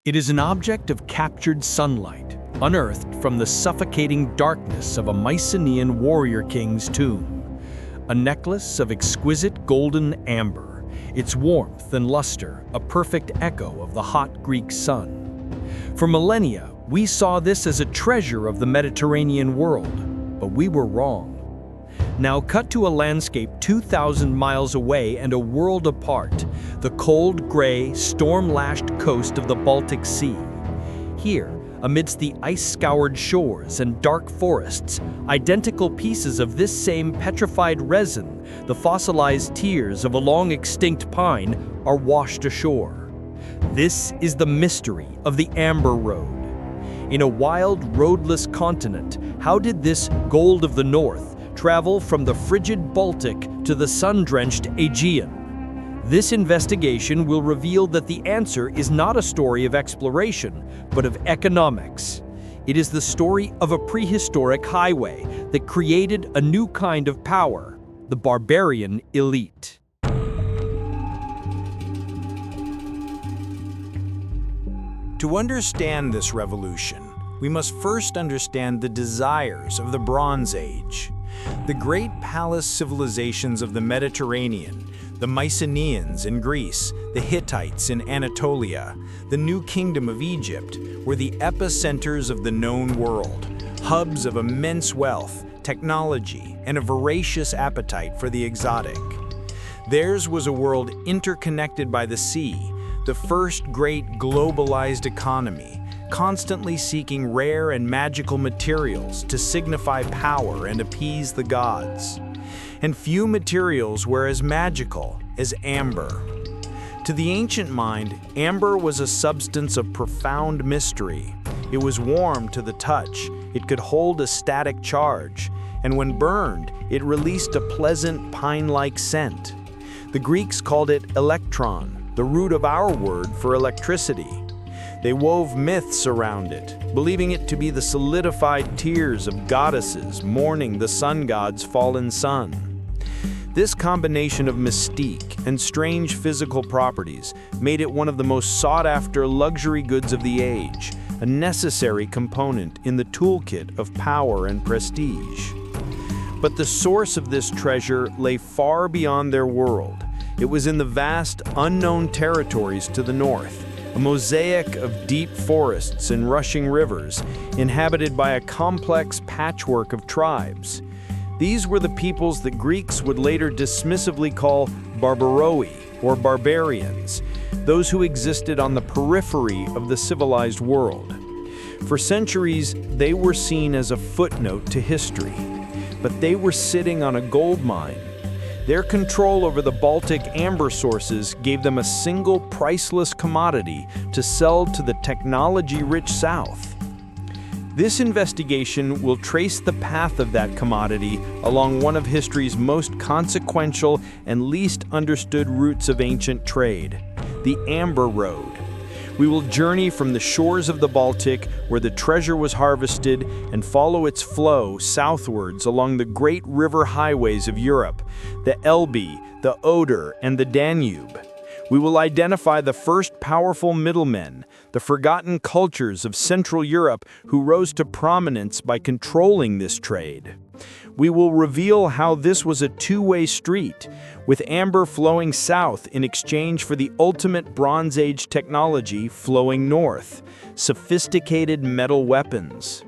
It is an object of captured sunlight, unearthed from the suffocating darkness of a Mycenaean warrior king's tomb. A necklace of exquisite golden amber, its warmth and luster a perfect echo of the hot Greek sun. For millennia, we saw this as a treasure of the Mediterranean world, but we were wrong. Now cut to a landscape 2,000 miles away and a world apart, the cold, gray, storm-lashed coast of the Baltic Sea. Here, amidst the ice-scoured shores and dark forests, identical pieces of this same petrified resin, the fossilized tears of a long-extinct pine, are washed ashore. This is the mystery of the Amber Road. In a wild, roadless continent, how did this gold of the north travel from the frigid Baltic to the sun-drenched Aegean? This investigation will reveal that the answer is not a story of exploration, but of economics. It is the story of a prehistoric highway that created a new kind of power, the barbarian elite. To understand this revolution, we must first understand the desires of the Bronze Age. The great palace civilizations of the Mediterranean, the Mycenaeans in Greece, the Hittites in Anatolia, the New Kingdom of Egypt, were the epicenters of the known world, hubs of immense wealth, technology, and a voracious appetite for the exotic. Theirs was a world interconnected by the sea, the first great globalized economy, constantly seeking rare and magical materials to signify power and appease the gods. And few materials were as magical as amber. To the ancient mind, amber was a substance of profound mystery. It was warm to the touch, it could hold a static charge, and when burned, it released a pleasant pine-like scent. The Greeks called it electron, the root of our word for electricity. They wove myths around it, believing it to be the solidified tears of goddesses mourning the sun god's fallen son. This combination of mystique and strange physical properties made it one of the most sought-after luxury goods of the age, a necessary component in the toolkit of power and prestige. But the source of this treasure lay far beyond their world. It was in the vast, unknown territories to the north, a mosaic of deep forests and rushing rivers, inhabited by a complex patchwork of tribes. These were the peoples that Greeks would later dismissively call Barbaroi, or barbarians, those who existed on the periphery of the civilized world. For centuries, they were seen as a footnote to history, but they were sitting on a gold mine. Their control over the Baltic amber sources gave them a single priceless commodity to sell to the technology-rich South. This investigation will trace the path of that commodity along one of history's most consequential and least understood routes of ancient trade, the Amber Road. We will journey from the shores of the Baltic, where the treasure was harvested, and follow its flow southwards along the great river highways of Europe, the Elbe, the Oder, and the Danube. We will identify the first powerful middlemen, the forgotten cultures of Central Europe who rose to prominence by controlling this trade. We will reveal how this was a two-way street, with amber flowing south in exchange for the ultimate Bronze Age technology flowing north, sophisticated metal weapons.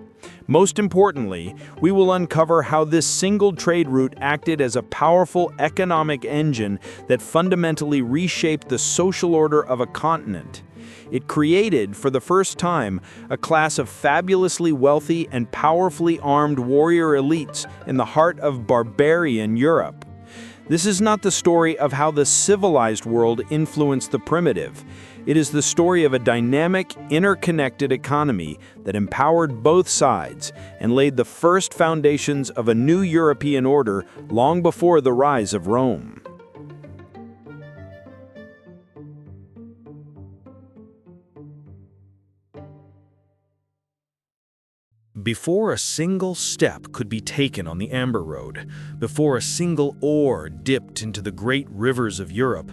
Most importantly, we will uncover how this single trade route acted as a powerful economic engine that fundamentally reshaped the social order of a continent. It created, for the first time, a class of fabulously wealthy and powerfully armed warrior elites in the heart of barbarian Europe. This is not the story of how the civilized world influenced the primitive. It is the story of a dynamic, interconnected economy that empowered both sides and laid the first foundations of a new European order long before the rise of Rome. Before a single step could be taken on the Amber Road, before a single oar dipped into the great rivers of Europe,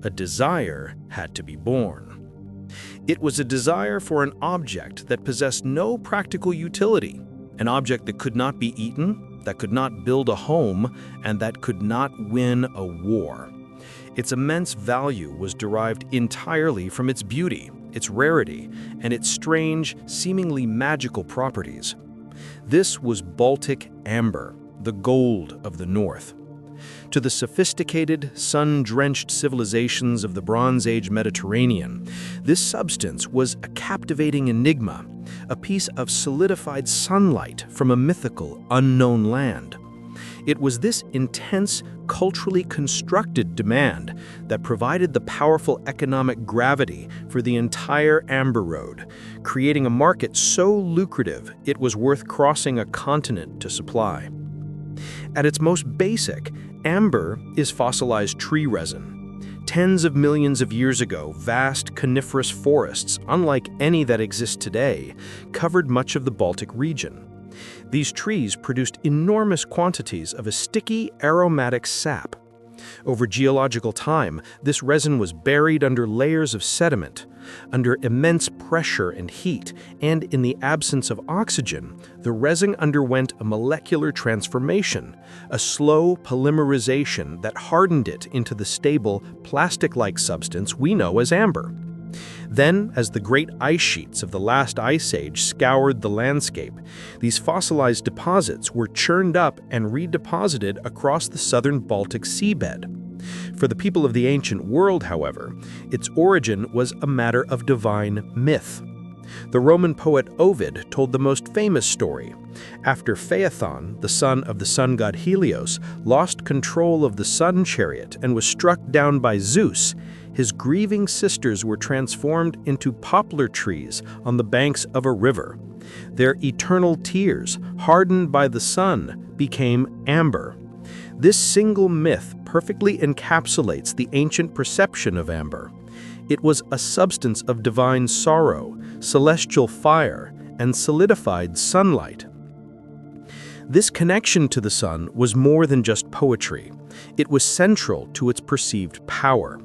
a desire had to be born. It was a desire for an object that possessed no practical utility, an object that could not be eaten, that could not build a home, and that could not win a war. Its immense value was derived entirely from its beauty, its rarity, and its strange, seemingly magical properties. This was Baltic amber, the gold of the North. To the sophisticated, sun-drenched civilizations of the Bronze Age Mediterranean, this substance was a captivating enigma, a piece of solidified sunlight from a mythical, unknown land. It was this intense, culturally constructed demand that provided the powerful economic gravity for the entire Amber Road, creating a market so lucrative it was worth crossing a continent to supply. At its most basic, amber is fossilized tree resin. Tens of millions of years ago, vast coniferous forests, unlike any that exist today, covered much of the Baltic region. These trees produced enormous quantities of a sticky, aromatic sap. Over geological time, this resin was buried under layers of sediment. Under immense pressure and heat, and in the absence of oxygen, the resin underwent a molecular transformation, a slow polymerization that hardened it into the stable, plastic-like substance we know as amber. Then, as the great ice sheets of the last ice age scoured the landscape, these fossilized deposits were churned up and redeposited across the southern Baltic seabed. For the people of the ancient world, however, its origin was a matter of divine myth. The Roman poet Ovid told the most famous story. After Phaethon, the son of the sun god Helios, lost control of the sun chariot and was struck down by Zeus, his grieving sisters were transformed into poplar trees on the banks of a river. Their eternal tears, hardened by the sun, became amber. This single myth perfectly encapsulates the ancient perception of amber. It was a substance of divine sorrow, celestial fire, and solidified sunlight. This connection to the sun was more than just poetry. It was central to its perceived power.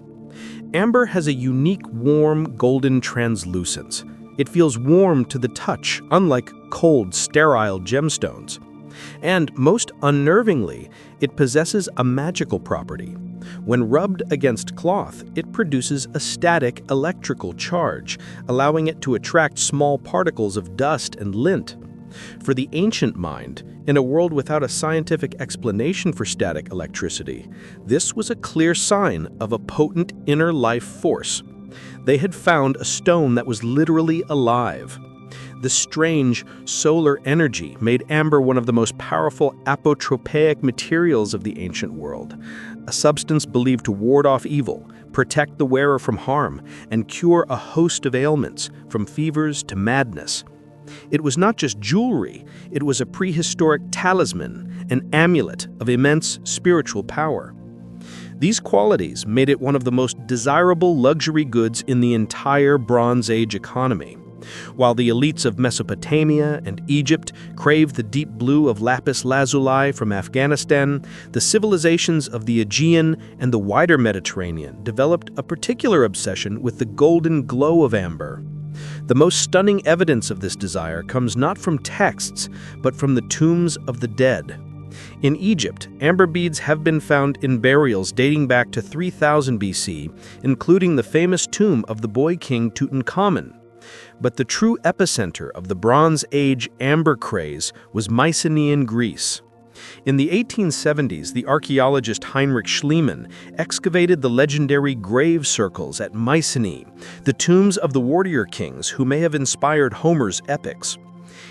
Amber has a unique, warm, golden translucence. It feels warm to the touch, unlike cold, sterile gemstones. And, most unnervingly, it possesses a magical property. When rubbed against cloth, it produces a static electrical charge, allowing it to attract small particles of dust and lint. For the ancient mind, in a world without a scientific explanation for static electricity, this was a clear sign of a potent inner life force. They had found a stone that was literally alive. The strange solar energy made amber one of the most powerful apotropaic materials of the ancient world, a substance believed to ward off evil, protect the wearer from harm, and cure a host of ailments, from fevers to madness. It was not just jewelry, it was a prehistoric talisman, an amulet of immense spiritual power. These qualities made it one of the most desirable luxury goods in the entire Bronze Age economy. While the elites of Mesopotamia and Egypt craved the deep blue of lapis lazuli from Afghanistan, the civilizations of the Aegean and the wider Mediterranean developed a particular obsession with the golden glow of amber. The most stunning evidence of this desire comes not from texts, but from the tombs of the dead. In Egypt, amber beads have been found in burials dating back to 3000 BC, including the famous tomb of the boy king Tutankhamun. But the true epicenter of the Bronze Age amber craze was Mycenaean Greece. In the 1870s, the archaeologist Heinrich Schliemann excavated the legendary grave circles at Mycenae, the tombs of the warrior kings who may have inspired Homer's epics.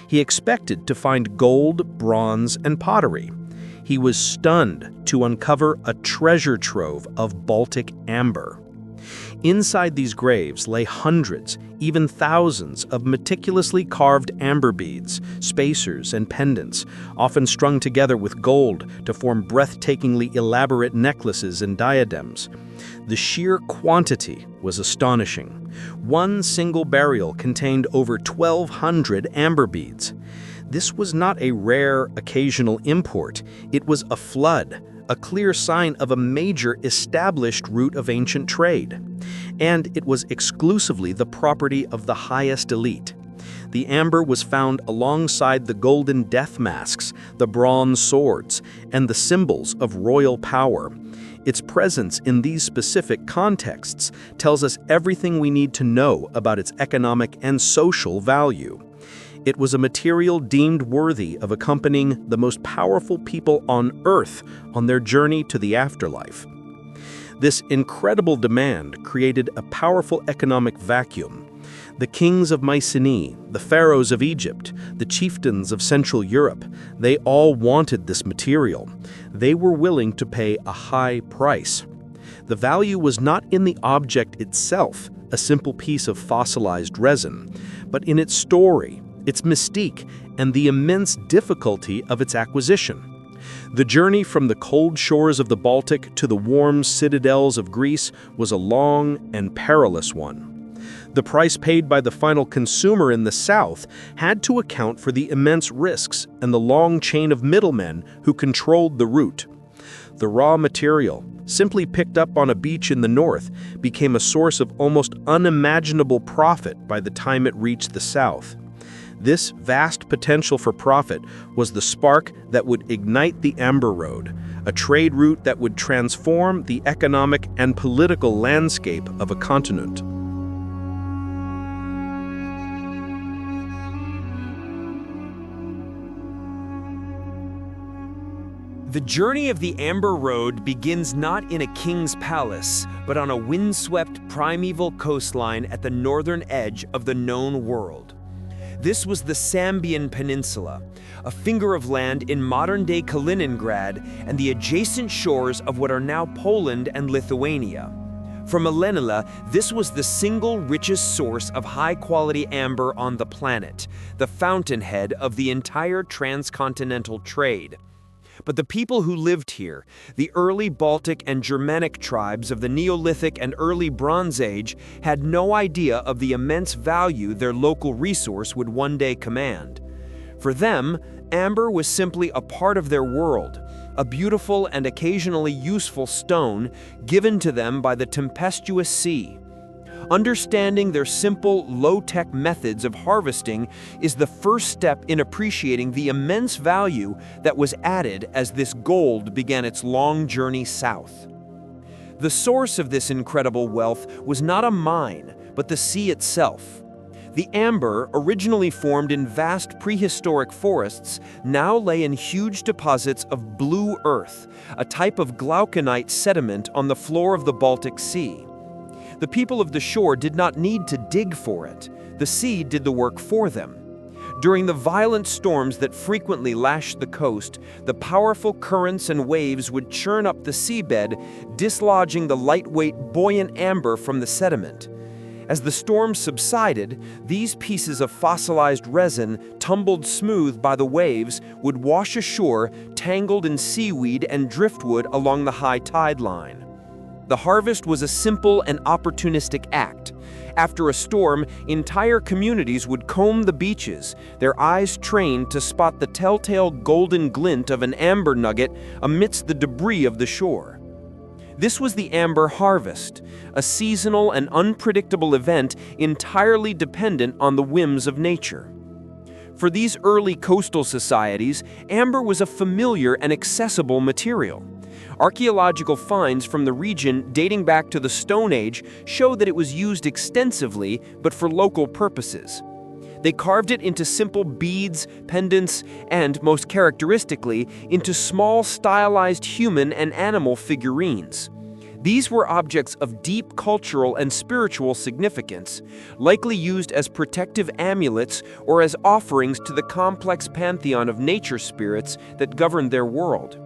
He expected to find gold, bronze, and pottery. He was stunned to uncover a treasure trove of Baltic amber. Inside these graves lay hundreds, even thousands, of meticulously carved amber beads, spacers, and pendants, often strung together with gold to form breathtakingly elaborate necklaces and diadems. The sheer quantity was astonishing. One single burial contained over 1,200 amber beads. This was not a rare, occasional import. It was a flood, a clear sign of a major established route of ancient trade. And it was exclusively the property of the highest elite. The amber was found alongside the golden death masks, the bronze swords, and the symbols of royal power. Its presence in these specific contexts tells us everything we need to know about its economic and social value. It was a material deemed worthy of accompanying the most powerful people on Earth on their journey to the afterlife. This incredible demand created a powerful economic vacuum. The kings of Mycenae, the pharaohs of Egypt, the chieftains of Central Europe, they all wanted this material. They were willing to pay a high price. The value was not in the object itself, a simple piece of fossilized resin, but in its story, its mystique, and the immense difficulty of its acquisition. The journey from the cold shores of the Baltic to the warm citadels of Greece was a long and perilous one. The price paid by the final consumer in the south had to account for the immense risks and the long chain of middlemen who controlled the route. The raw material, simply picked up on a beach in the north, became a source of almost unimaginable profit by the time it reached the south. This vast potential for profit was the spark that would ignite the Amber Road, a trade route that would transform the economic and political landscape of a continent. The journey of the Amber Road begins not in a king's palace, but on a windswept primeval coastline at the northern edge of the known world. This was the Sambian Peninsula, a finger of land in modern-day Kaliningrad and the adjacent shores of what are now Poland and Lithuania. For millennia, this was the single richest source of high-quality amber on the planet, the fountainhead of the entire transcontinental trade. But the people who lived here, the early Baltic and Germanic tribes of the Neolithic and early Bronze Age, had no idea of the immense value their local resource would one day command. For them, amber was simply a part of their world, a beautiful and occasionally useful stone given to them by the tempestuous sea. Understanding their simple, low-tech methods of harvesting is the first step in appreciating the immense value that was added as this gold began its long journey south. The source of this incredible wealth was not a mine, but the sea itself. The amber, originally formed in vast prehistoric forests, now lay in huge deposits of blue earth, a type of glauconite sediment on the floor of the Baltic Sea. The people of the shore did not need to dig for it. The sea did the work for them. During the violent storms that frequently lashed the coast, the powerful currents and waves would churn up the seabed, dislodging the lightweight, buoyant amber from the sediment. As the storm subsided, these pieces of fossilized resin, tumbled smooth by the waves, would wash ashore, tangled in seaweed and driftwood along the high tide line. The harvest was a simple and opportunistic act. After a storm, entire communities would comb the beaches, their eyes trained to spot the telltale golden glint of an amber nugget amidst the debris of the shore. This was the amber harvest, a seasonal and unpredictable event entirely dependent on the whims of nature. For these early coastal societies, amber was a familiar and accessible material. Archaeological finds from the region dating back to the Stone Age show that it was used extensively, but for local purposes. They carved it into simple beads, pendants, and, most characteristically, into small stylized human and animal figurines. These were objects of deep cultural and spiritual significance, likely used as protective amulets or as offerings to the complex pantheon of nature spirits that governed their world.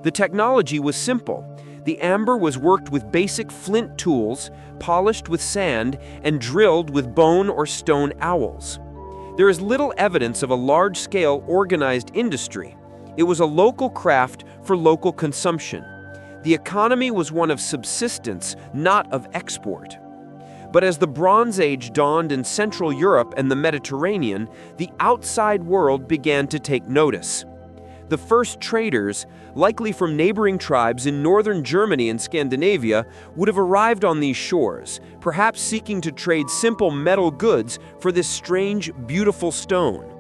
The technology was simple. The amber was worked with basic flint tools, polished with sand, and drilled with bone or stone owls. There is little evidence of a large-scale organized industry. It was a local craft for local consumption. The economy was one of subsistence, not of export. But as the Bronze Age dawned in Central Europe and the Mediterranean, the outside world began to take notice. The first traders, likely from neighboring tribes in northern Germany and Scandinavia, would have arrived on these shores, perhaps seeking to trade simple metal goods for this strange, beautiful stone.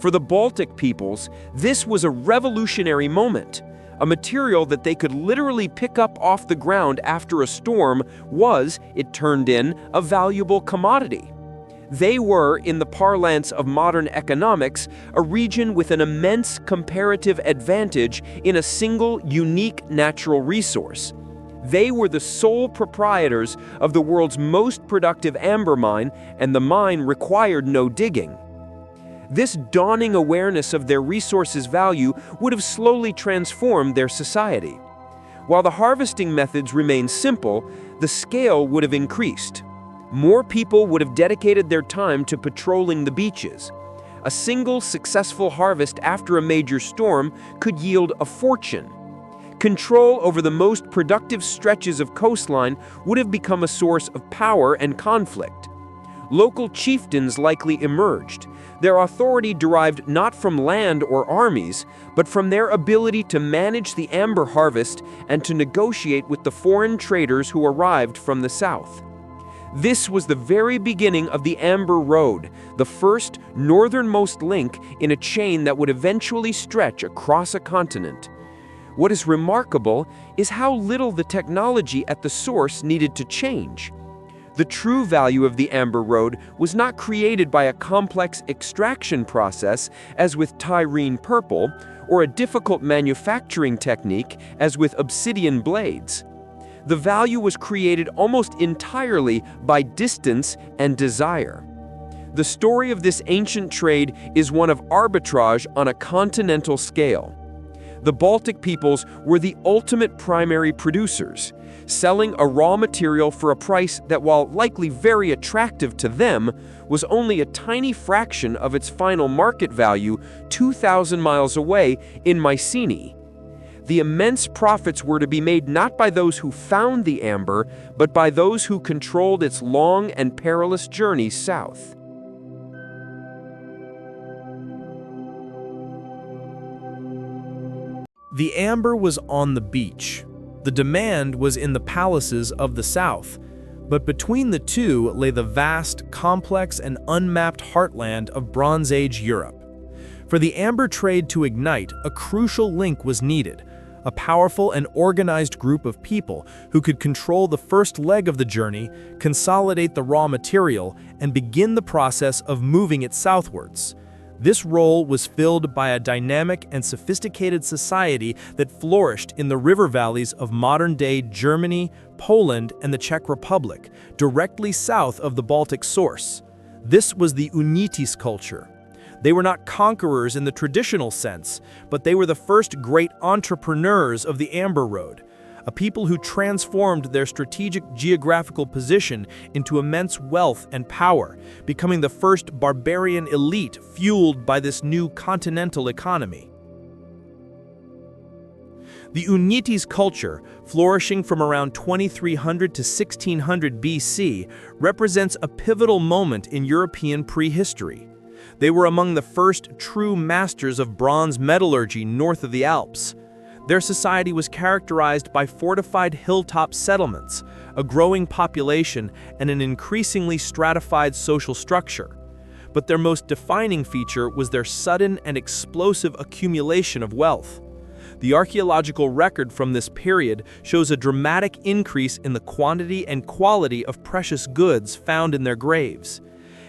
For the Baltic peoples, this was a revolutionary moment. A material that they could literally pick up off the ground after a storm was, it turned in, a valuable commodity. They were, in the parlance of modern economics, a region with an immense comparative advantage in a single, unique natural resource. They were the sole proprietors of the world's most productive amber mine, and the mine required no digging. This dawning awareness of their resource's value would have slowly transformed their society. While the harvesting methods remained simple, the scale would have increased. More people would have dedicated their time to patrolling the beaches. A single successful harvest after a major storm could yield a fortune. Control over the most productive stretches of coastline would have become a source of power and conflict. Local chieftains likely emerged. Their authority derived not from land or armies, but from their ability to manage the amber harvest and to negotiate with the foreign traders who arrived from the south. This was the very beginning of the Amber Road, the first, northernmost link in a chain that would eventually stretch across a continent. What is remarkable is how little the technology at the source needed to change. The true value of the Amber Road was not created by a complex extraction process, as with Tyrrhene purple, or a difficult manufacturing technique, as with obsidian blades. The value was created almost entirely by distance and desire. The story of this ancient trade is one of arbitrage on a continental scale. The Baltic peoples were the ultimate primary producers, selling a raw material for a price that, while likely very attractive to them, was only a tiny fraction of its final market value 2,000 miles away in Mycenae. The immense profits were to be made not by those who found the amber, but by those who controlled its long and perilous journey south. The amber was on the beach. The demand was in the palaces of the south. But between the two lay the vast, complex, and unmapped heartland of Bronze Age Europe. For the amber trade to ignite, a crucial link was needed. A powerful and organized group of people who could control the first leg of the journey, consolidate the raw material, and begin the process of moving it southwards. This role was filled by a dynamic and sophisticated society that flourished in the river valleys of modern-day Germany, Poland, and the Czech Republic, directly south of the Baltic source. This was the Unetice culture. They were not conquerors in the traditional sense, but they were the first great entrepreneurs of the Amber Road, a people who transformed their strategic geographical position into immense wealth and power, becoming the first barbarian elite fueled by this new continental economy. The Unetice culture, flourishing from around 2300 to 1600 BC, represents a pivotal moment in European prehistory. They were among the first true masters of bronze metallurgy north of the Alps. Their society was characterized by fortified hilltop settlements, a growing population, and an increasingly stratified social structure. But their most defining feature was their sudden and explosive accumulation of wealth. The archaeological record from this period shows a dramatic increase in the quantity and quality of precious goods found in their graves.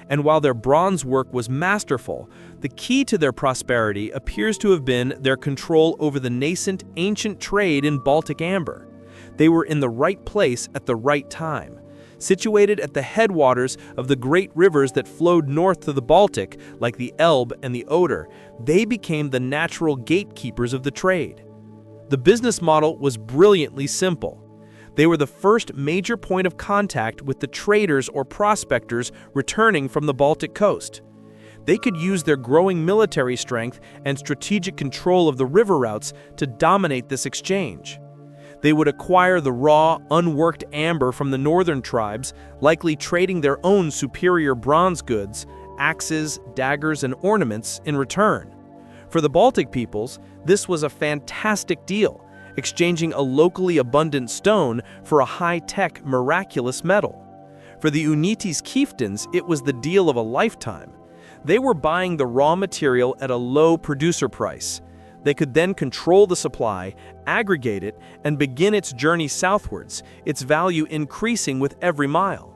And while their bronze work was masterful, the key to their prosperity appears to have been their control over the nascent ancient trade in Baltic amber. They were in the right place at the right time. Situated at the headwaters of the great rivers that flowed north to the Baltic, like the Elbe and the Oder, they became the natural gatekeepers of the trade. The business model was brilliantly simple. They were the first major point of contact with the traders or prospectors returning from the Baltic coast. They could use their growing military strength and strategic control of the river routes to dominate this exchange. They would acquire the raw, unworked amber from the northern tribes, likely trading their own superior bronze goods, axes, daggers, and ornaments in return. For the Baltic peoples, this was a fantastic deal, exchanging a locally abundant stone for a high-tech, miraculous metal. For the Unetice chieftains, it was the deal of a lifetime. They were buying the raw material at a low producer price. They could then control the supply, aggregate it, and begin its journey southwards, its value increasing with every mile.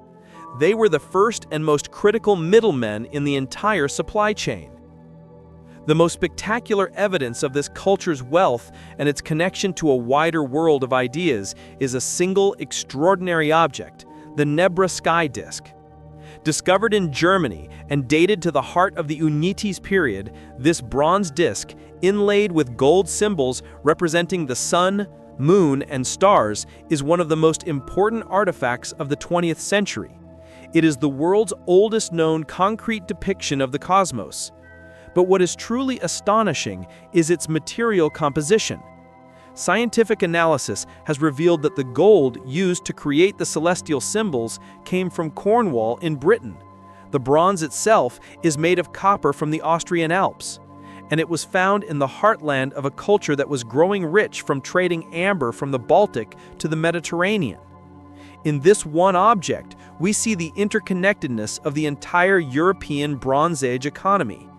They were the first and most critical middlemen in the entire supply chain. The most spectacular evidence of this culture's wealth and its connection to a wider world of ideas is a single extraordinary object, the Nebra sky disk. Discovered in Germany and dated to the heart of the Unetice period, this bronze disk, inlaid with gold symbols representing the sun, moon, and stars, is one of the most important artifacts of the 20th century. It is the world's oldest known concrete depiction of the cosmos. But what is truly astonishing is its material composition. Scientific analysis has revealed that the gold used to create the celestial symbols came from Cornwall in Britain. The bronze itself is made of copper from the Austrian Alps, and it was found in the heartland of a culture that was growing rich from trading amber from the Baltic to the Mediterranean. In this one object, we see the interconnectedness of the entire European Bronze Age economy.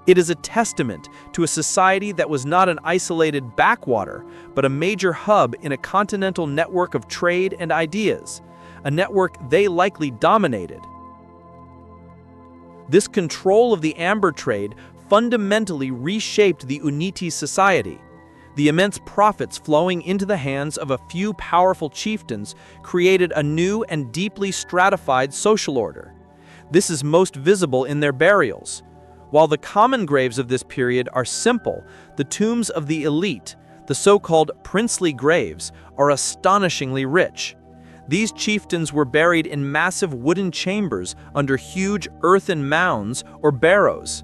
It is a testament to a society that was not an isolated backwater, but a major hub in a continental network of trade and ideas, a network they likely dominated. This control of the amber trade fundamentally reshaped the Unetice society. The immense profits flowing into the hands of a few powerful chieftains created a new and deeply stratified social order. This is most visible in their burials. While the common graves of this period are simple, the tombs of the elite, the so-called princely graves, are astonishingly rich. These chieftains were buried in massive wooden chambers under huge earthen mounds or barrows.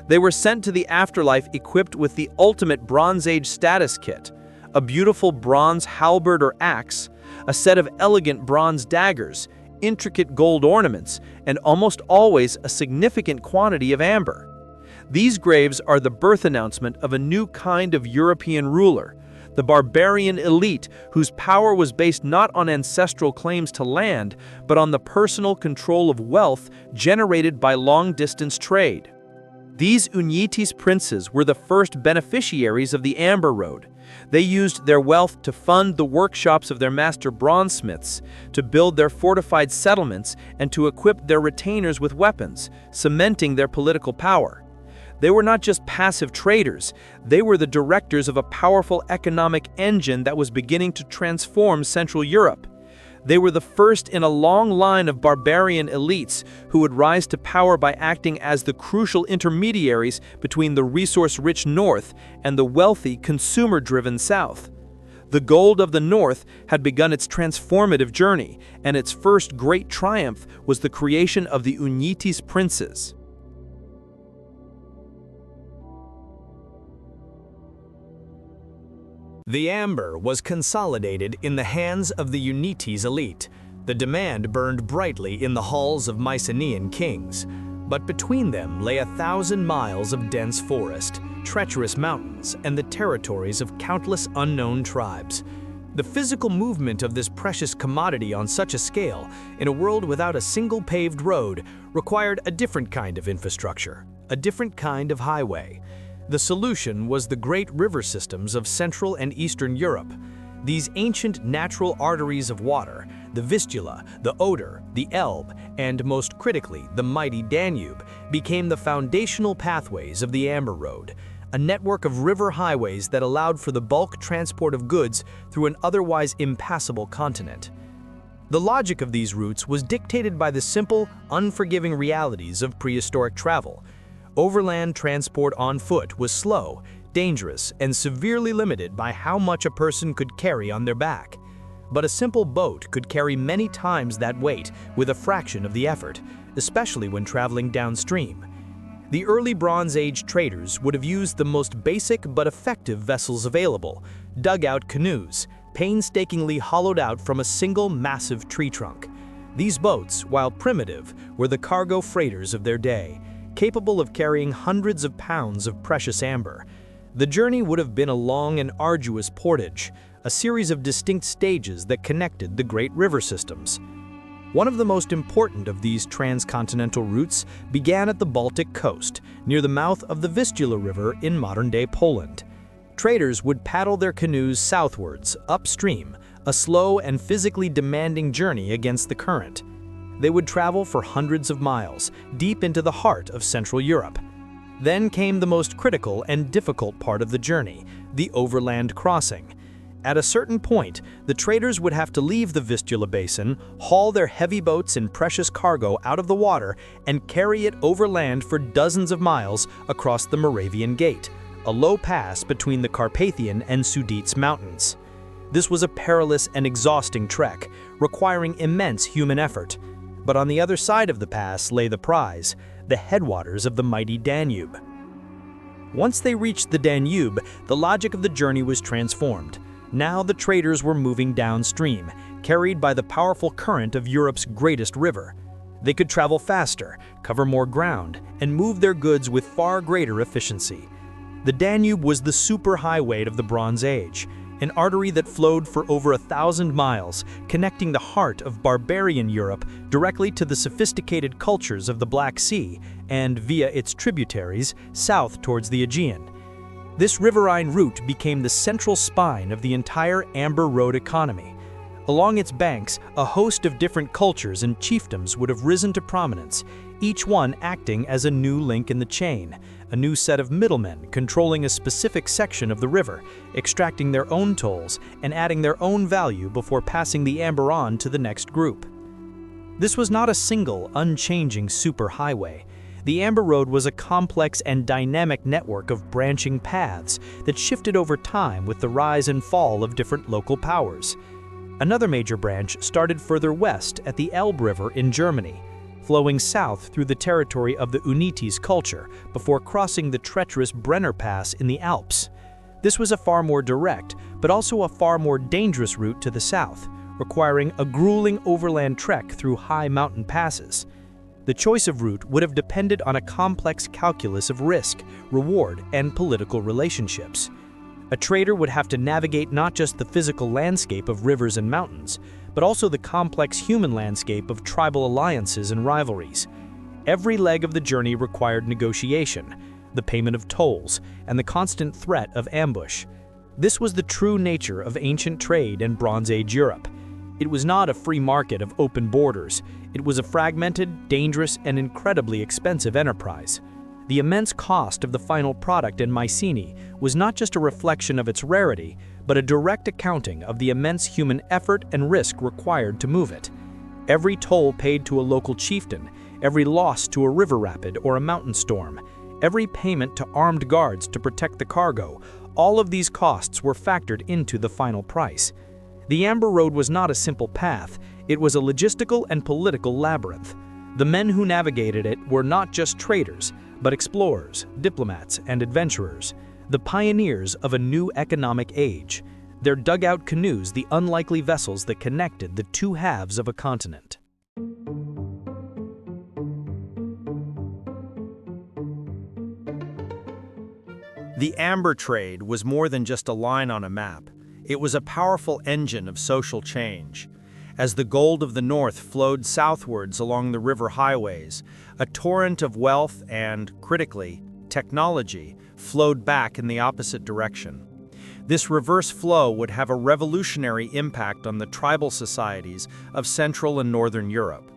They were sent to the afterlife equipped with the ultimate Bronze Age status kit, a beautiful bronze halberd or axe, a set of elegant bronze daggers, intricate gold ornaments, and almost always a significant quantity of amber. These graves are the birth announcement of a new kind of European ruler, the barbarian elite whose power was based not on ancestral claims to land, but on the personal control of wealth generated by long-distance trade. These Unetice princes were the first beneficiaries of the Amber Road. They used their wealth to fund the workshops of their master bronzesmiths, to build their fortified settlements, and to equip their retainers with weapons, cementing their political power. They were not just passive traders, they were the directors of a powerful economic engine that was beginning to transform Central Europe. They were the first in a long line of barbarian elites who would rise to power by acting as the crucial intermediaries between the resource-rich north and the wealthy, consumer-driven south. The gold of the north had begun its transformative journey, and its first great triumph was the creation of the Unetice princes. The amber was consolidated in the hands of the Unetice elite. The demand burned brightly in the halls of Mycenaean kings. But between them lay 1,000 miles of dense forest, treacherous mountains, and the territories of countless unknown tribes. The physical movement of this precious commodity on such a scale, in a world without a single paved road, required a different kind of infrastructure, a different kind of highway. The solution was the great river systems of Central and Eastern Europe. These ancient natural arteries of water, the Vistula, the Oder, the Elbe, and most critically, the mighty Danube, became the foundational pathways of the Amber Road, a network of river highways that allowed for the bulk transport of goods through an otherwise impassable continent. The logic of these routes was dictated by the simple, unforgiving realities of prehistoric travel. Overland transport on foot was slow, dangerous, and severely limited by how much a person could carry on their back. But a simple boat could carry many times that weight with a fraction of the effort, especially when traveling downstream. The early Bronze Age traders would have used the most basic but effective vessels available, dugout canoes, painstakingly hollowed out from a single massive tree trunk. These boats, while primitive, were the cargo freighters of their day, capable of carrying hundreds of pounds of precious amber. The journey would have been a long and arduous portage, a series of distinct stages that connected the great river systems. One of the most important of these transcontinental routes began at the Baltic coast, near the mouth of the Vistula River in modern-day Poland. Traders would paddle their canoes southwards, upstream, a slow and physically demanding journey against the current. They would travel for hundreds of miles, deep into the heart of Central Europe. Then came the most critical and difficult part of the journey, the overland crossing. At a certain point, the traders would have to leave the Vistula basin, haul their heavy boats and precious cargo out of the water, and carry it overland for dozens of miles across the Moravian Gate, a low pass between the Carpathian and Sudetes mountains. This was a perilous and exhausting trek, requiring immense human effort. But on the other side of the pass lay the prize, the headwaters of the mighty Danube. Once they reached the Danube, the logic of the journey was transformed. Now the traders were moving downstream, carried by the powerful current of Europe's greatest river. They could travel faster, cover more ground, and move their goods with far greater efficiency. The Danube was the superhighway of the Bronze Age, an artery that flowed for over 1,000 miles, connecting the heart of barbarian Europe directly to the sophisticated cultures of the Black Sea and, via its tributaries, south towards the Aegean. This riverine route became the central spine of the entire Amber Road economy. Along its banks, a host of different cultures and chiefdoms would have risen to prominence, each one acting as a new link in the chain, a new set of middlemen controlling a specific section of the river, extracting their own tolls and adding their own value before passing the amber on to the next group. This was not a single, unchanging superhighway. The Amber Road was a complex and dynamic network of branching paths that shifted over time with the rise and fall of different local powers. Another major branch started further west at the Elbe River in Germany, flowing south through the territory of the Unetice culture before crossing the treacherous Brenner Pass in the Alps. This was a far more direct, but also a far more dangerous route to the south, requiring a grueling overland trek through high mountain passes. The choice of route would have depended on a complex calculus of risk, reward, and political relationships. A trader would have to navigate not just the physical landscape of rivers and mountains, but also the complex human landscape of tribal alliances and rivalries. Every leg of the journey required negotiation, the payment of tolls, and the constant threat of ambush. This was the true nature of ancient trade in Bronze Age Europe. It was not a free market of open borders. It was a fragmented, dangerous, and incredibly expensive enterprise. The immense cost of the final product in Mycenae was not just a reflection of its rarity, but a direct accounting of the immense human effort and risk required to move it. Every toll paid to a local chieftain, every loss to a river rapid or a mountain storm, every payment to armed guards to protect the cargo, all of these costs were factored into the final price. The Amber Road was not a simple path, it was a logistical and political labyrinth. The men who navigated it were not just traders, but explorers, diplomats, and adventurers, the pioneers of a new economic age, their dugout canoes the unlikely vessels that connected the two halves of a continent. The amber trade was more than just a line on a map. It was a powerful engine of social change. As the gold of the north flowed southwards along the river highways, a torrent of wealth and, critically, technology flowed back in the opposite direction. This reverse flow would have a revolutionary impact on the tribal societies of Central and Northern Europe.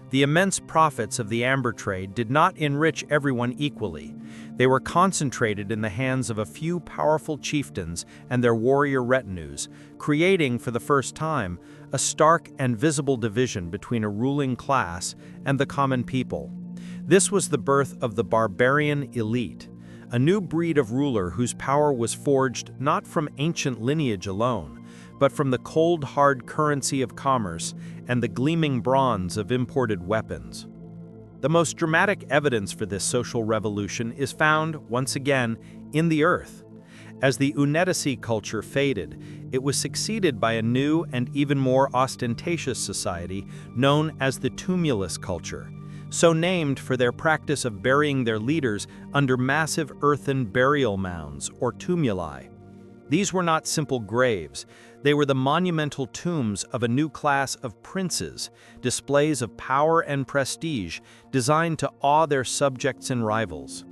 The immense profits of the amber trade did not enrich everyone equally. They were concentrated in the hands of a few powerful chieftains and their warrior retinues, creating, for the first time, a stark and visible division between a ruling class and the common people. This was the birth of the barbarian elite, a new breed of ruler whose power was forged not from ancient lineage alone, but from the cold, hard currency of commerce and the gleaming bronze of imported weapons. The most dramatic evidence for this social revolution is found, once again, in the earth. As the Unetice culture faded, it was succeeded by a new and even more ostentatious society known as the tumulus culture. so named for their practice of burying their leaders under massive earthen burial mounds or tumuli. These were not simple graves. They were the monumental tombs of a new class of princes, displays of power and prestige designed to awe their subjects and rivals.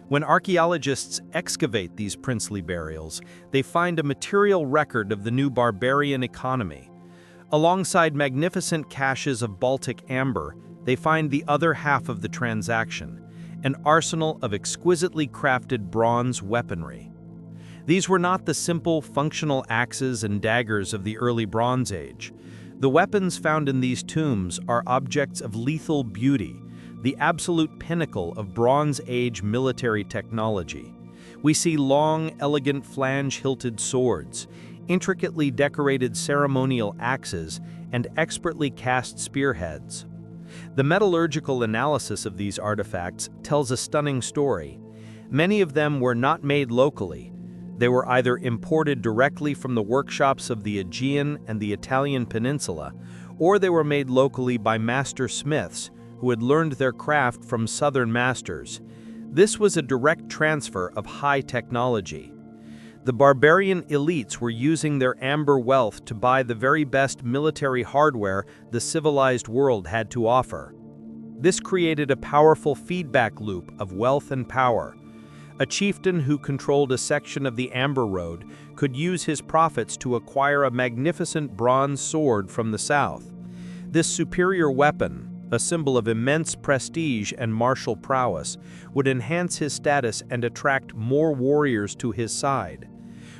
When archaeologists excavate these princely burials, they find a material record of the new barbarian economy. Alongside magnificent caches of Baltic amber, they find the other half of the transaction, an arsenal of exquisitely crafted bronze weaponry. These were not the simple, functional axes and daggers of the early Bronze Age. The weapons found in these tombs are objects of lethal beauty, the absolute pinnacle of Bronze Age military technology. We see long, elegant flange-hilted swords, intricately decorated ceremonial axes, and expertly cast spearheads. The metallurgical analysis of these artifacts tells a stunning story. Many of them were not made locally. They were either imported directly from the workshops of the Aegean and the Italian peninsula, or they were made locally by master smiths who had learned their craft from southern masters. This was a direct transfer of high technology. The barbarian elites were using their amber wealth to buy the very best military hardware the civilized world had to offer. This created a powerful feedback loop of wealth and power. A chieftain who controlled a section of the Amber Road could use his profits to acquire a magnificent bronze sword from the south. This superior weapon, a symbol of immense prestige and martial prowess, would enhance his status and attract more warriors to his side.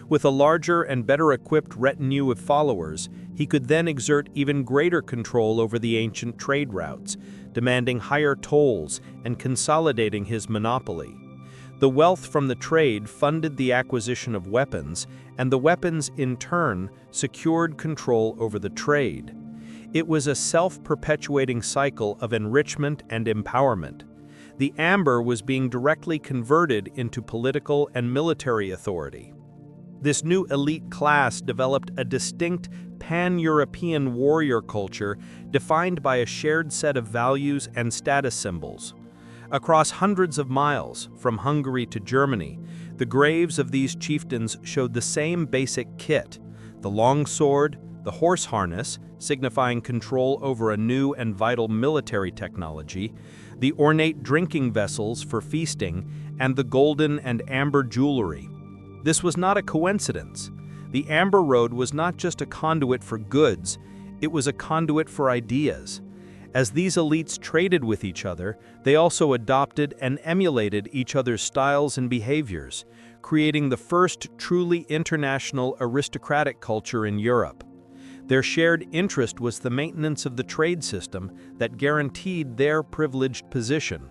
With a larger and better equipped retinue of followers, he could then exert even greater control over the ancient trade routes, demanding higher tolls and consolidating his monopoly. The wealth from the trade funded the acquisition of weapons, and the weapons, in turn, secured control over the trade. It was a self-perpetuating cycle of enrichment and empowerment. The amber was being directly converted into political and military authority. This new elite class developed a distinct pan-European warrior culture defined by a shared set of values and status symbols. Across hundreds of miles, from Hungary to Germany, the graves of these chieftains showed the same basic kit: the long sword, the horse harness, signifying control over a new and vital military technology, the ornate drinking vessels for feasting, and the golden and amber jewelry. This was not a coincidence. The Amber Road was not just a conduit for goods, it was a conduit for ideas. As these elites traded with each other, they also adopted and emulated each other's styles and behaviors, creating the first truly international aristocratic culture in Europe. Their shared interest was the maintenance of the trade system that guaranteed their privileged position.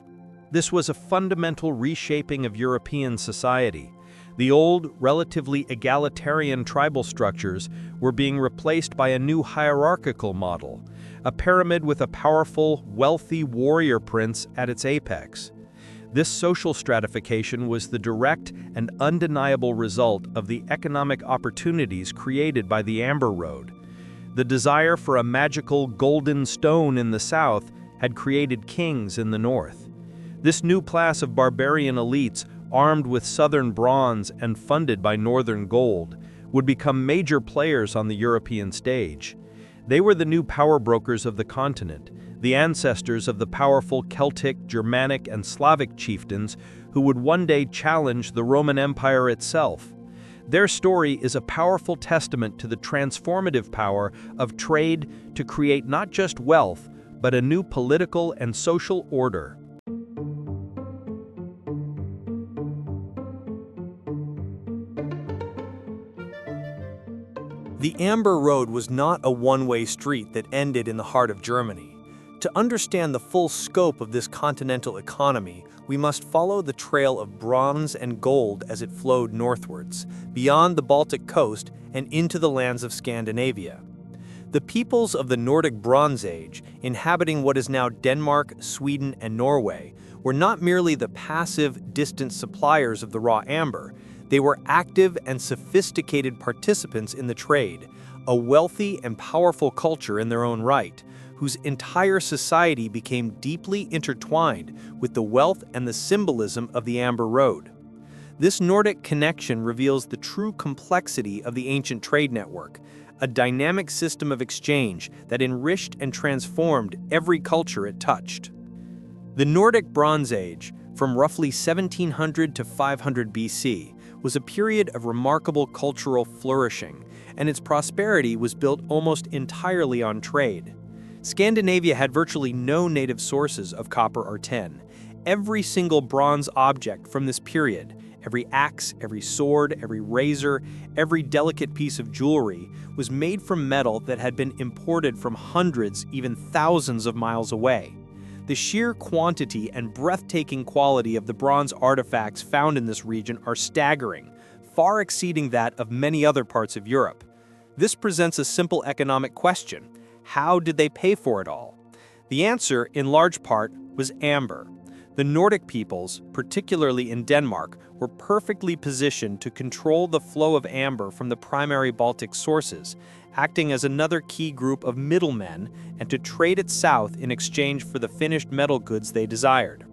This was a fundamental reshaping of European society. The old, relatively egalitarian tribal structures were being replaced by a new hierarchical model, a pyramid with a powerful, wealthy warrior prince at its apex. This social stratification was the direct and undeniable result of the economic opportunities created by the Amber Road. The desire for a magical golden stone in the south had created kings in the north. This new class of barbarian elites, armed with southern bronze and funded by northern gold, would become major players on the European stage. They were the new power brokers of the continent, the ancestors of the powerful Celtic, Germanic, and Slavic chieftains who would one day challenge the Roman Empire itself. Their story is a powerful testament to the transformative power of trade to create not just wealth, but a new political and social order. The Amber Road was not a one-way street that ended in the heart of Germany. To understand the full scope of this continental economy, we must follow the trail of bronze and gold as it flowed northwards, beyond the Baltic coast and into the lands of Scandinavia. The peoples of the Nordic Bronze Age, inhabiting what is now Denmark, Sweden, and Norway, were not merely the passive, distant suppliers of the raw amber. They were active and sophisticated participants in the trade, a wealthy and powerful culture in their own right, whose entire society became deeply intertwined with the wealth and the symbolism of the Amber Road. This Nordic connection reveals the true complexity of the ancient trade network, a dynamic system of exchange that enriched and transformed every culture it touched. The Nordic Bronze Age, from roughly 1700 to 500 BC, was a period of remarkable cultural flourishing, and its prosperity was built almost entirely on trade. Scandinavia had virtually no native sources of copper or tin. Every single bronze object from this period, every axe, every sword, every razor, every delicate piece of jewelry, was made from metal that had been imported from hundreds, even thousands of miles away. The sheer quantity and breathtaking quality of the bronze artifacts found in this region are staggering, far exceeding that of many other parts of Europe. This presents a simple economic question: how did they pay for it all? The answer, in large part, was amber. The Nordic peoples, particularly in Denmark, were perfectly positioned to control the flow of amber from the primary Baltic sources, acting as another key group of middlemen, and to trade it south in exchange for the finished metal goods they desired.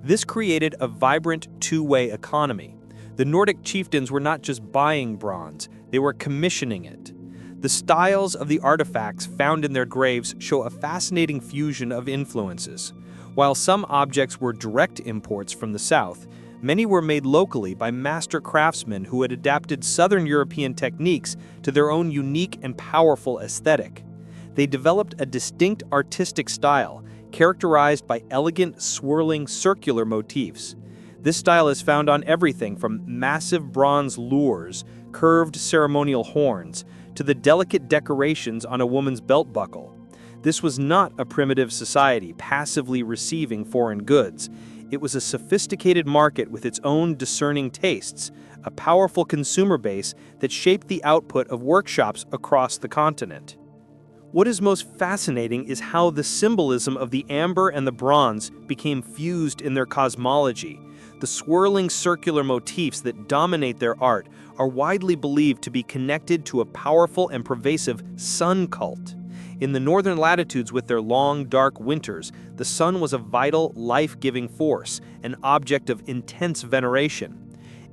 This created a vibrant two-way economy. The Nordic chieftains were not just buying bronze, they were commissioning it. The styles of the artifacts found in their graves show a fascinating fusion of influences. While some objects were direct imports from the south, many were made locally by master craftsmen who had adapted Southern European techniques to their own unique and powerful aesthetic. They developed a distinct artistic style, characterized by elegant, swirling, circular motifs. This style is found on everything from massive bronze lures, curved ceremonial horns, to the delicate decorations on a woman's belt buckle. This was not a primitive society passively receiving foreign goods. It was a sophisticated market with its own discerning tastes, a powerful consumer base that shaped the output of workshops across the continent. What is most fascinating is how the symbolism of the amber and the bronze became fused in their cosmology. The swirling circular motifs that dominate their art are widely believed to be connected to a powerful and pervasive sun cult. In the northern latitudes with their long, dark winters, the sun was a vital, life-giving force, an object of intense veneration.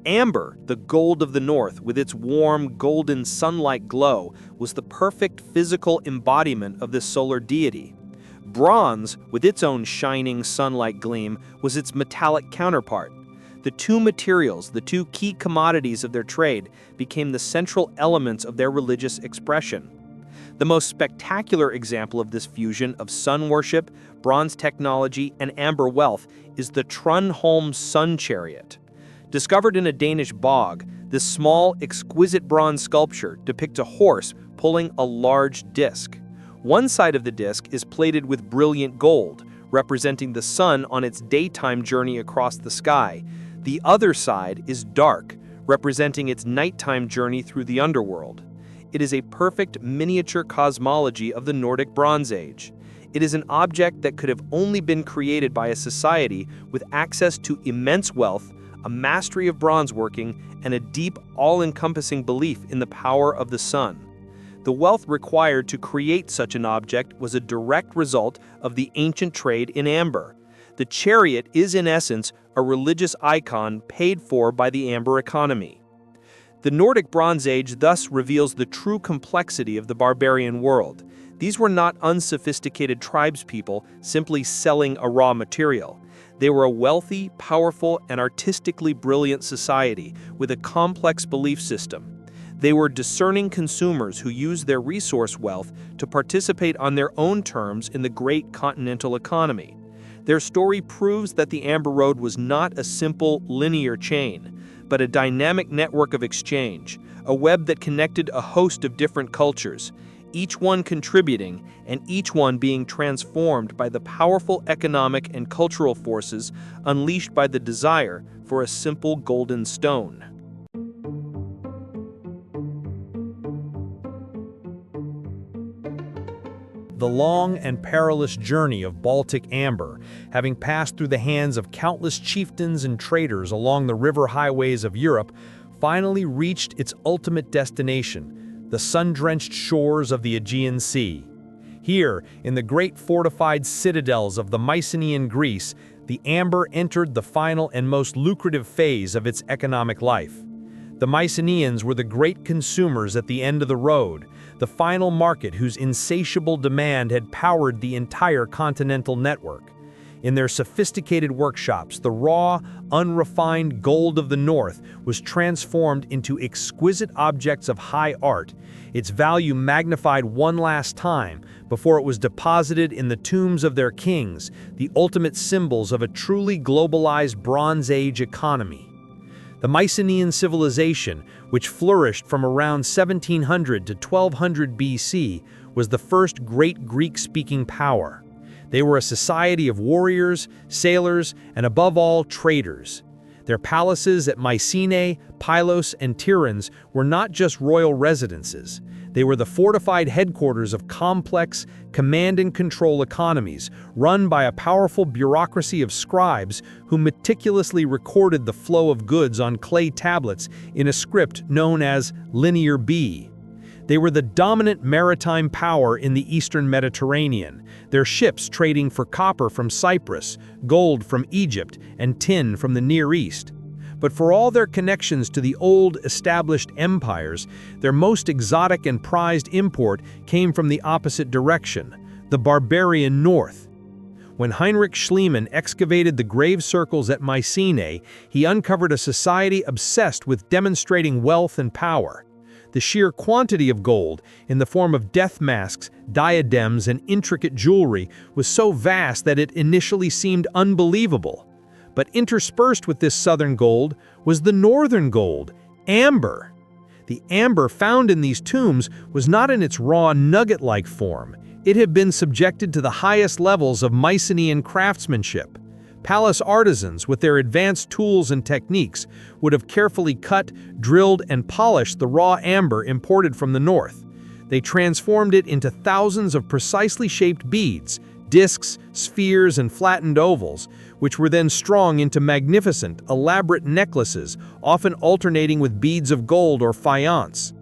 Amber, the gold of the north, with its warm, golden, sun-like glow, was the perfect physical embodiment of this solar deity. Bronze, with its own shining, sun-like gleam, was its metallic counterpart. The two materials, the two key commodities of their trade, became the central elements of their religious expression. The most spectacular example of this fusion of sun worship, bronze technology, and amber wealth is the Trundholm sun chariot. Discovered in a Danish bog, this small, exquisite bronze sculpture depicts a horse pulling a large disc. One side of the disc is plated with brilliant gold, representing the sun on its daytime journey across the sky. The other side is dark, representing its nighttime journey through the underworld. It is a perfect miniature cosmology of the Nordic Bronze Age. It is an object that could have only been created by a society with access to immense wealth, a mastery of bronze working, and a deep, all-encompassing belief in the power of the sun. The wealth required to create such an object was a direct result of the ancient trade in amber. The chariot is, in essence, a religious icon paid for by the amber economy. The Nordic Bronze Age thus reveals the true complexity of the barbarian world. These were not unsophisticated tribespeople simply selling a raw material. They were a wealthy, powerful, and artistically brilliant society with a complex belief system. They were discerning consumers who used their resource wealth to participate on their own terms in the great continental economy. Their story proves that the Amber Road was not a simple, linear chain, but a dynamic network of exchange, a web that connected a host of different cultures, each one contributing and each one being transformed by the powerful economic and cultural forces unleashed by the desire for a simple golden stone. The long and perilous journey of Baltic amber, having passed through the hands of countless chieftains and traders along the river highways of Europe, finally reached its ultimate destination, the sun-drenched shores of the Aegean Sea. Here, in the great fortified citadels of the Mycenaean Greece, the amber entered the final and most lucrative phase of its economic life. The Mycenaeans were the great consumers at the end of the road, the final market whose insatiable demand had powered the entire continental network. In their sophisticated workshops, the raw, unrefined gold of the north was transformed into exquisite objects of high art, its value magnified one last time before it was deposited in the tombs of their kings, the ultimate symbols of a truly globalized Bronze Age economy. The Mycenaean civilization, which flourished from around 1700 to 1200 BC, was the first great Greek-speaking power. They were a society of warriors, sailors, and above all, traders. Their palaces at Mycenae, Pylos, and Tiryns were not just royal residences. They were the fortified headquarters of complex, command-and-control economies, run by a powerful bureaucracy of scribes who meticulously recorded the flow of goods on clay tablets in a script known as Linear B. They were the dominant maritime power in the eastern Mediterranean, their ships trading for copper from Cyprus, gold from Egypt, and tin from the Near East. But for all their connections to the old, established empires, their most exotic and prized import came from the opposite direction, the barbarian north. When Heinrich Schliemann excavated the grave circles at Mycenae, he uncovered a society obsessed with demonstrating wealth and power. The sheer quantity of gold, in the form of death masks, diadems, and intricate jewelry, was so vast that it initially seemed unbelievable. But interspersed with this southern gold was the northern gold, amber. The amber found in these tombs was not in its raw nugget-like form. It had been subjected to the highest levels of Mycenaean craftsmanship. Palace artisans, with their advanced tools and techniques, would have carefully cut, drilled, and polished the raw amber imported from the north. They transformed it into thousands of precisely shaped beads, discs, spheres, and flattened ovals, which were then strung into magnificent, elaborate necklaces, often alternating with beads of gold or faience.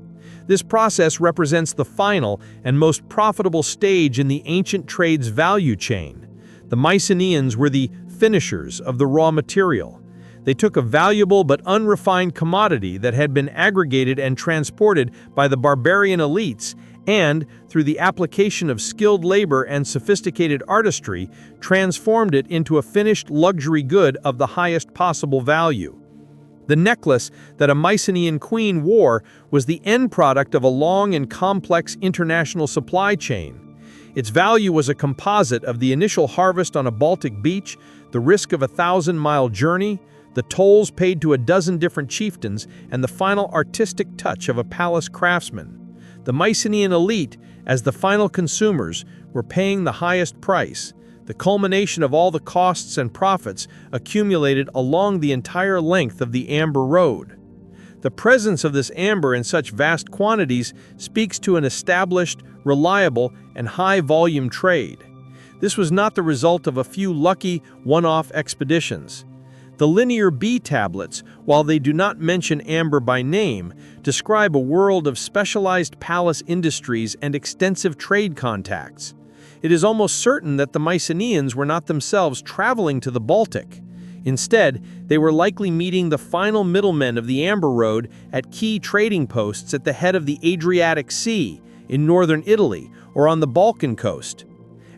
This process represents the final and most profitable stage in the ancient trade's value chain. The Mycenaeans were the finishers of the raw material. They took a valuable but unrefined commodity that had been aggregated and transported by the barbarian elites and, through the application of skilled labor and sophisticated artistry, transformed it into a finished luxury good of the highest possible value. The necklace that a Mycenaean queen wore was the end product of a long and complex international supply chain. Its value was a composite of the initial harvest on a Baltic beach, the risk of a 1,000-mile journey, the tolls paid to a dozen different chieftains, and the final artistic touch of a palace craftsman. The Mycenaean elite, as the final consumers, were paying the highest price, the culmination of all the costs and profits accumulated along the entire length of the Amber Road. The presence of this amber in such vast quantities speaks to an established, reliable, and high-volume trade. This was not the result of a few lucky, one-off expeditions. The Linear B tablets, while they do not mention amber by name, describe a world of specialized palace industries and extensive trade contacts. It is almost certain that the Mycenaeans were not themselves traveling to the Baltic. Instead, they were likely meeting the final middlemen of the Amber Road at key trading posts at the head of the Adriatic Sea, in northern Italy, or on the Balkan coast.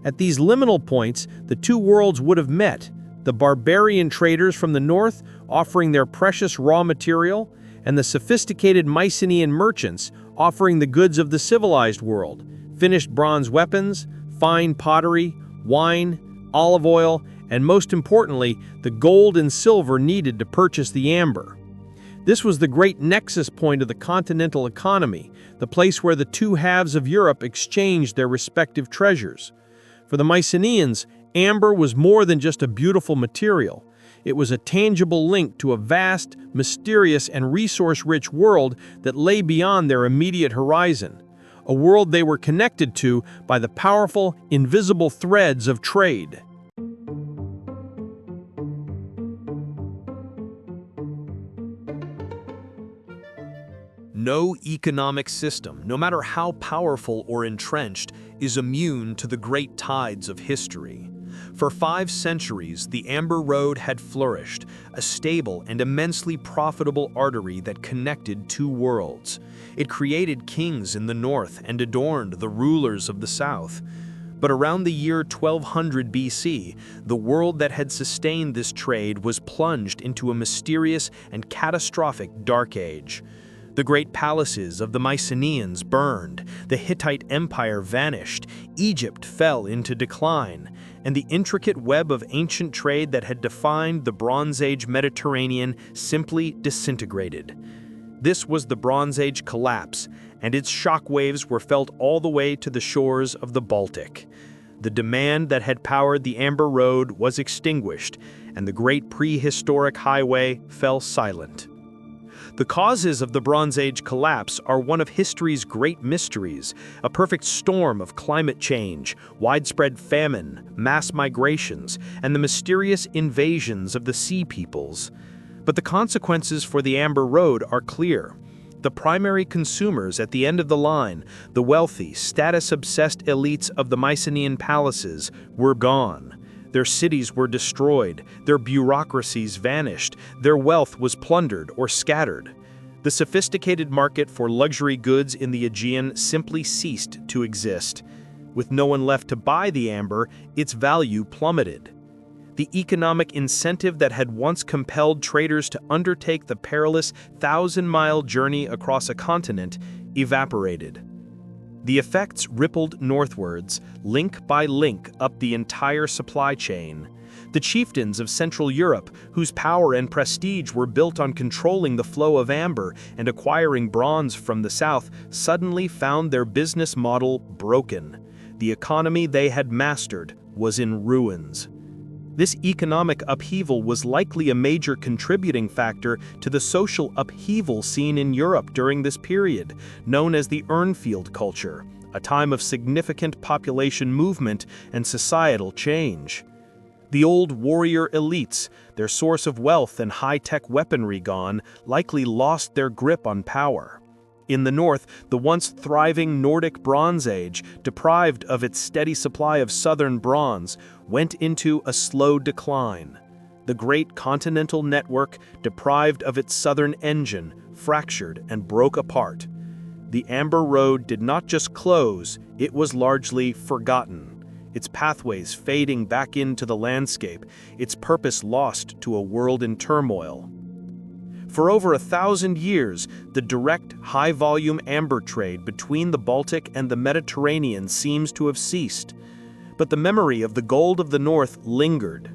At these liminal points, the two worlds would have met, the barbarian traders from the north offering their precious raw material, and the sophisticated Mycenaean merchants offering the goods of the civilized world, finished bronze weapons, fine pottery, wine, olive oil, and most importantly, the gold and silver needed to purchase the amber. This was the great nexus point of the continental economy, the place where the two halves of Europe exchanged their respective treasures. For the Mycenaeans, amber was more than just a beautiful material. It was a tangible link to a vast, mysterious, and resource-rich world that lay beyond their immediate horizon, a world they were connected to by the powerful, invisible threads of trade. No economic system, no matter how powerful or entrenched, is immune to the great tides of history. For 5 centuries, the Amber Road had flourished, a stable and immensely profitable artery that connected 2 worlds. It created kings in the north and adorned the rulers of the south. But around the year 1200 BC, the world that had sustained this trade was plunged into a mysterious and catastrophic dark age. The great palaces of the Mycenaeans burned, the Hittite Empire vanished, Egypt fell into decline, and the intricate web of ancient trade that had defined the Bronze Age Mediterranean simply disintegrated. This was the Bronze Age collapse, and its shockwaves were felt all the way to the shores of the Baltic. The demand that had powered the Amber Road was extinguished, and the great prehistoric highway fell silent. The causes of the Bronze Age collapse are one of history's great mysteries, a perfect storm of climate change, widespread famine, mass migrations, and the mysterious invasions of the Sea Peoples. But the consequences for the Amber Road are clear. The primary consumers at the end of the line, the wealthy, status-obsessed elites of the Mycenaean palaces, were gone. Their cities were destroyed, their bureaucracies vanished, their wealth was plundered or scattered. The sophisticated market for luxury goods in the Aegean simply ceased to exist. With no one left to buy the amber, its value plummeted. The economic incentive that had once compelled traders to undertake the perilous 1,000-mile journey across a continent evaporated. The effects rippled northwards, link by link up the entire supply chain. The chieftains of Central Europe, whose power and prestige were built on controlling the flow of amber and acquiring bronze from the south, suddenly found their business model broken. The economy they had mastered was in ruins. This economic upheaval was likely a major contributing factor to the social upheaval seen in Europe during this period, known as the Urnfield culture, a time of significant population movement and societal change. The old warrior elites, their source of wealth and high-tech weaponry gone, likely lost their grip on power. In the north, the once thriving Nordic Bronze Age, deprived of its steady supply of southern bronze, went into a slow decline. The great continental network, deprived of its southern engine, fractured and broke apart. The Amber Road did not just close, it was largely forgotten. Its pathways fading back into the landscape, its purpose lost to a world in turmoil. For over 1,000 years, the direct, high-volume amber trade between the Baltic and the Mediterranean seems to have ceased. But the memory of the gold of the north lingered.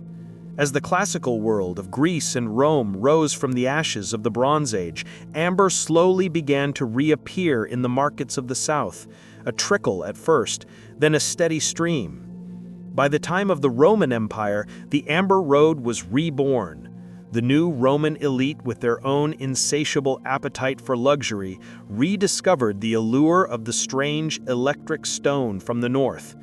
As the classical world of Greece and Rome rose from the ashes of the Bronze Age, amber slowly began to reappear in the markets of the south, a trickle at first, then a steady stream. By the time of the Roman Empire, the Amber Road was reborn. The new Roman elite, with their own insatiable appetite for luxury, rediscovered the allure of the strange electric stone from the north.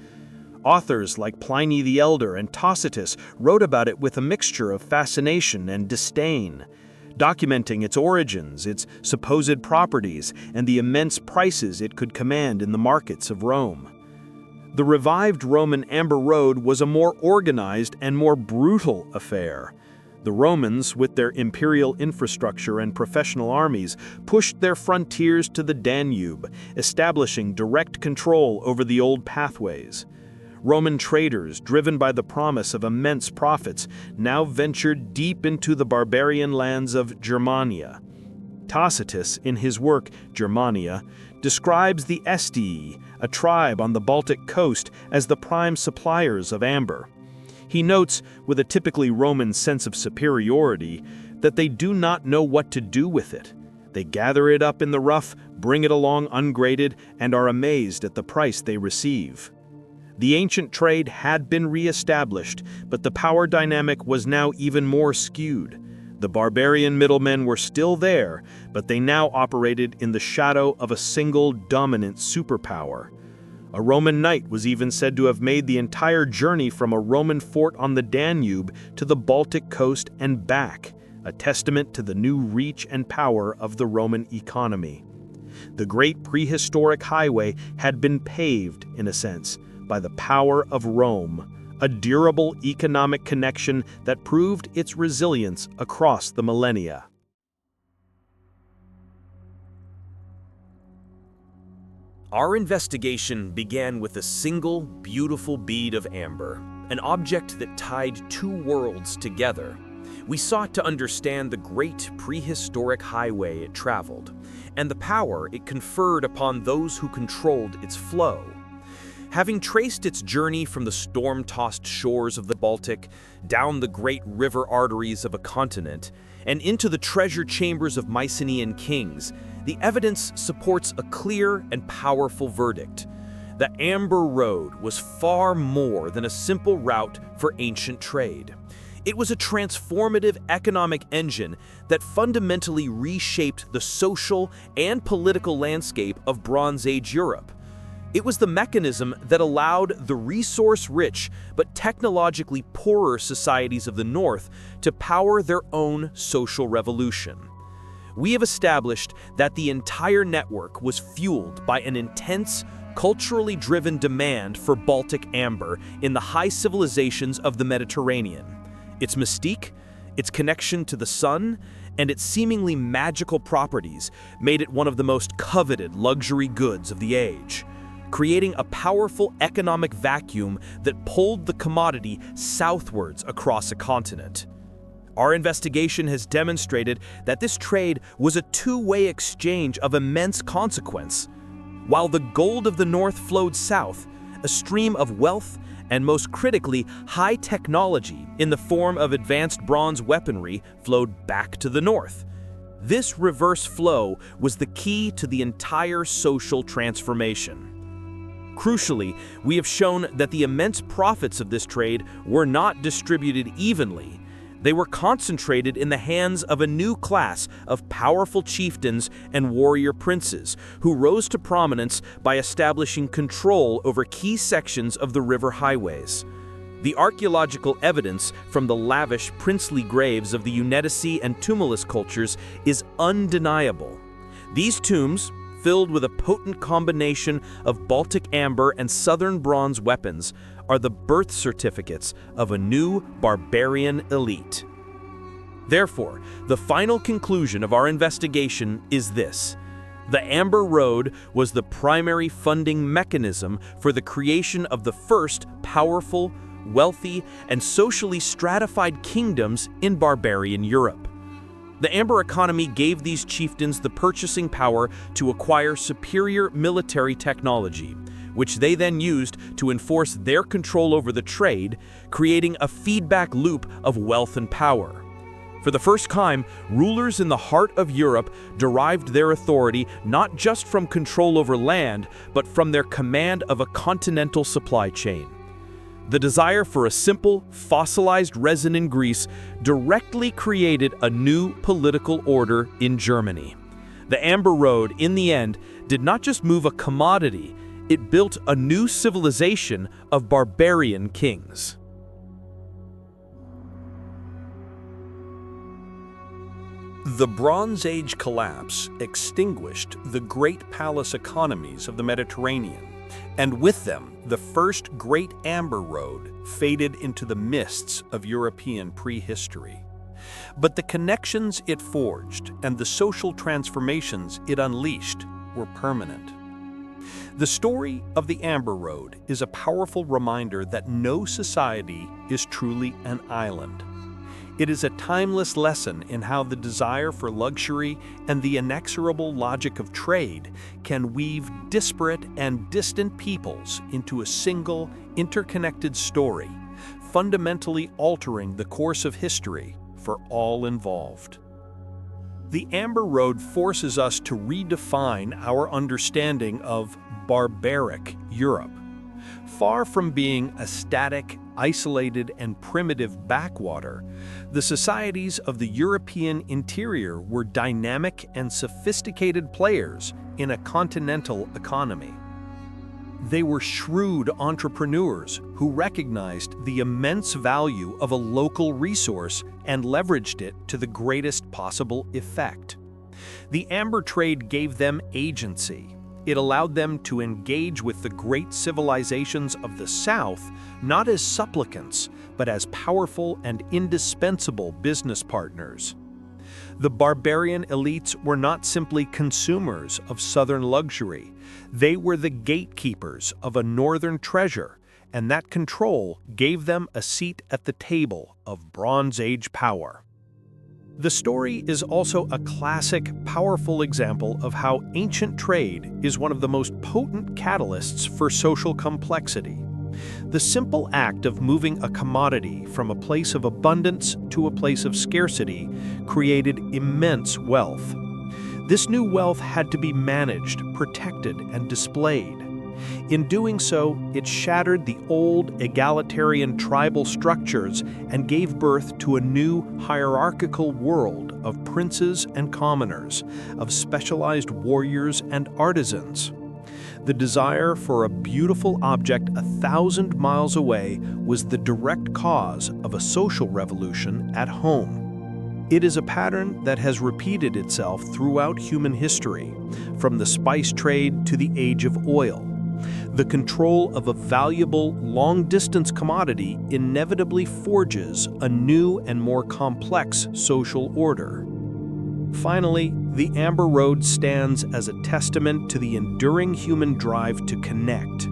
Authors like Pliny the Elder and Tacitus wrote about it with a mixture of fascination and disdain, documenting its origins, its supposed properties, and the immense prices it could command in the markets of Rome. The revived Roman Amber Road was a more organized and more brutal affair. The Romans, with their imperial infrastructure and professional armies, pushed their frontiers to the Danube, establishing direct control over the old pathways. Roman traders, driven by the promise of immense profits, now ventured deep into the barbarian lands of Germania. Tacitus, in his work Germania, describes the Estii, a tribe on the Baltic coast, as the prime suppliers of amber. He notes, with a typically Roman sense of superiority, that they do not know what to do with it. They gather it up in the rough, bring it along ungraded, and are amazed at the price they receive. The ancient trade had been re-established, but the power dynamic was now even more skewed. The barbarian middlemen were still there, but they now operated in the shadow of a single dominant superpower. A Roman knight was even said to have made the entire journey from a Roman fort on the Danube to the Baltic coast and back, a testament to the new reach and power of the Roman economy. The great prehistoric highway had been paved, in a sense, by the power of Rome, a durable economic connection that proved its resilience across the millennia. Our investigation began with a single, beautiful bead of amber, an object that tied two worlds together. We sought to understand the great prehistoric highway it traveled, and the power it conferred upon those who controlled its flow. Having traced its journey from the storm-tossed shores of the Baltic, down the great river arteries of a continent, and into the treasure chambers of Mycenaean kings, the evidence supports a clear and powerful verdict. The Amber Road was far more than a simple route for ancient trade. It was a transformative economic engine that fundamentally reshaped the social and political landscape of Bronze Age Europe. It was the mechanism that allowed the resource-rich but technologically poorer societies of the North to power their own social revolution. We have established that the entire network was fueled by an intense, culturally driven demand for Baltic amber in the high civilizations of the Mediterranean. Its mystique, its connection to the sun, and its seemingly magical properties made it one of the most coveted luxury goods of the age, creating a powerful economic vacuum that pulled the commodity southwards across a continent. Our investigation has demonstrated that this trade was a two-way exchange of immense consequence. While the gold of the North flowed south, a stream of wealth and, most critically, high technology in the form of advanced bronze weaponry flowed back to the North. This reverse flow was the key to the entire social transformation. Crucially, we have shown that the immense profits of this trade were not distributed evenly. They were concentrated in the hands of a new class of powerful chieftains and warrior princes who rose to prominence by establishing control over key sections of the river highways. The archaeological evidence from the lavish princely graves of the Unetice and tumulus cultures is undeniable. These tombs, filled with a potent combination of Baltic amber and southern bronze weapons, are the birth certificates of a new barbarian elite. Therefore, the final conclusion of our investigation is this: the Amber Road was the primary funding mechanism for the creation of the first powerful, wealthy, and socially stratified kingdoms in barbarian Europe. The amber economy gave these chieftains the purchasing power to acquire superior military technology, which they then used to enforce their control over the trade, creating a feedback loop of wealth and power. For the first time, rulers in the heart of Europe derived their authority not just from control over land, but from their command of a continental supply chain. The desire for a simple, fossilized resin in Greece directly created a new political order in Germany. The Amber Road, in the end, did not just move a commodity, it built a new civilization of barbarian kings. The Bronze Age collapse extinguished the great palace economies of the Mediterranean, and with them, the first great Amber Road faded into the mists of European prehistory. But the connections it forged and the social transformations it unleashed were permanent. The story of the Amber Road is a powerful reminder that no society is truly an island. It is a timeless lesson in how the desire for luxury and the inexorable logic of trade can weave disparate and distant peoples into a single, interconnected story, fundamentally altering the course of history for all involved. The Amber Road forces us to redefine our understanding of barbaric Europe. Far from being a static, isolated, and primitive backwater, the societies of the European interior were dynamic and sophisticated players in a continental economy. They were shrewd entrepreneurs who recognized the immense value of a local resource and leveraged it to the greatest possible effect. The amber trade gave them agency. It allowed them to engage with the great civilizations of the South, not as supplicants, but as powerful and indispensable business partners. The barbarian elites were not simply consumers of southern luxury. They were the gatekeepers of a northern treasure, and that control gave them a seat at the table of Bronze Age power. The story is also a classic, powerful example of how ancient trade is one of the most potent catalysts for social complexity. The simple act of moving a commodity from a place of abundance to a place of scarcity created immense wealth. This new wealth had to be managed, protected, and displayed. In doing so, it shattered the old egalitarian tribal structures and gave birth to a new hierarchical world of princes and commoners, of specialized warriors and artisans. The desire for a beautiful object 1,000 miles away was the direct cause of a social revolution at home. It is a pattern that has repeated itself throughout human history, from the spice trade to the age of oil. The control of a valuable, long-distance commodity inevitably forges a new and more complex social order. Finally, the Amber Road stands as a testament to the enduring human drive to connect.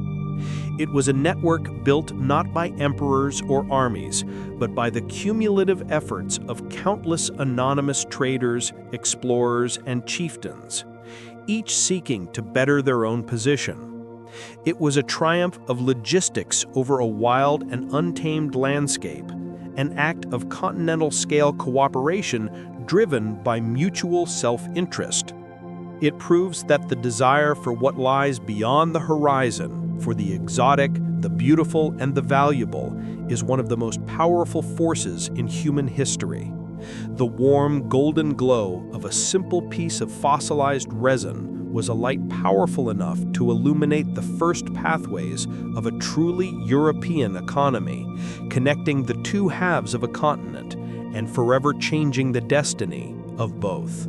It was a network built not by emperors or armies, but by the cumulative efforts of countless anonymous traders, explorers, and chieftains, each seeking to better their own position. It was a triumph of logistics over a wild and untamed landscape, an act of continental-scale cooperation driven by mutual self-interest. It proves that the desire for what lies beyond the horizon, for the exotic, the beautiful, and the valuable, is one of the most powerful forces in human history. The warm, golden glow of a simple piece of fossilized resin was a light powerful enough to illuminate the first pathways of a truly European economy, connecting the two halves of a continent and forever changing the destiny of both.